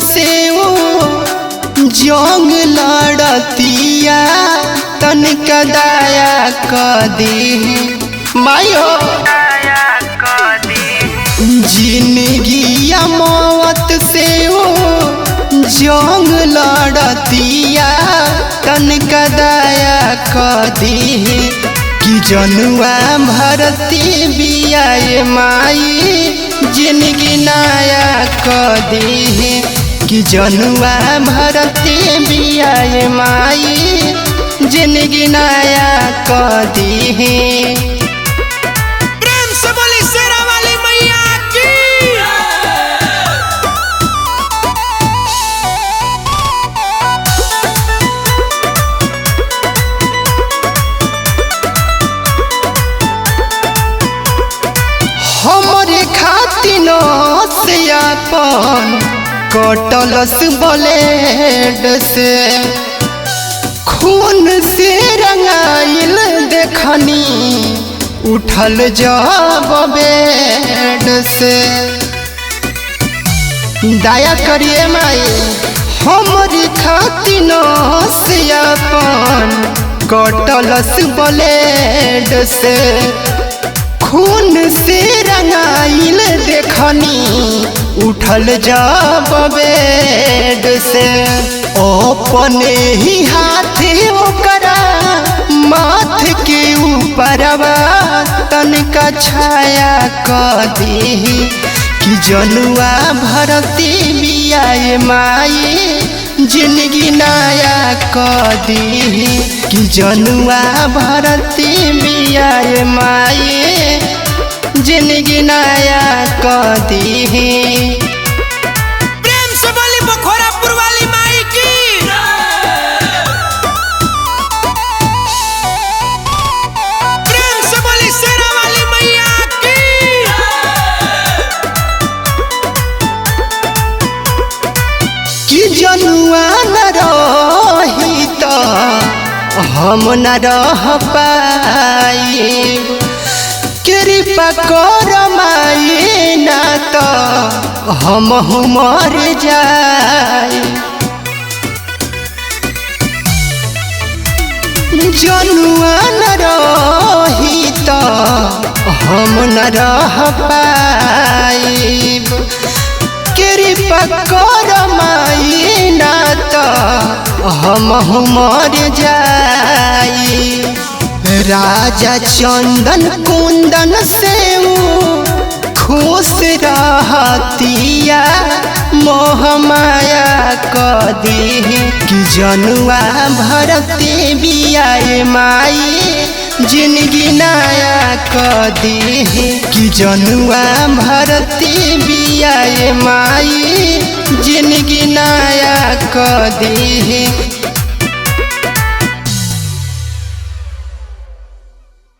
से वो जंग लड़तिया तनिका दया क दे मायो जिंदगी मौत से वो जंग लड़तिया तनिका दया क दे कि जनुआ भरती बिया माई जिंदगी नया क दे कि जनुआ भरती बिया माई जिंदगी नया क दे। प्रेम से बोली शेरा वाली मैया की। हमरे खातिर से अपन कटलस ब्लेड से खून से रंगाइल देखनी उठल जब बेड से दया करिए माई हमरे खातिर से अपन कटलस ब्लेड से खून से रंगाइल देखनी उठल जब बेड से अपने ही हाथे ओकरा माथ के ऊपर तनिका छाया क दे कि जनुआ भरती बिया माई जिंदगी नया क दे कि जनुआ भरती बिया माई जिंदगी नया क दे। प्रेम से बोली बखोरापुर वाली माई की। प्रेम से बोली शेरा वाली मैया की। कि जनुआ न रही तो हम न रह पाए कृपा कर माई ना तो हम मर जाए जनुआ न रही तो हम न रह पाए कृपा कर माई ना तो हम मर जाए राजा चंदन कुंदन से खुश रहतिया मोह माया क दे कि जनुआ भरती बिया माई जिंदगी नया क दे कि जनुआ भरती बिया माई जिंदगी नया क दे।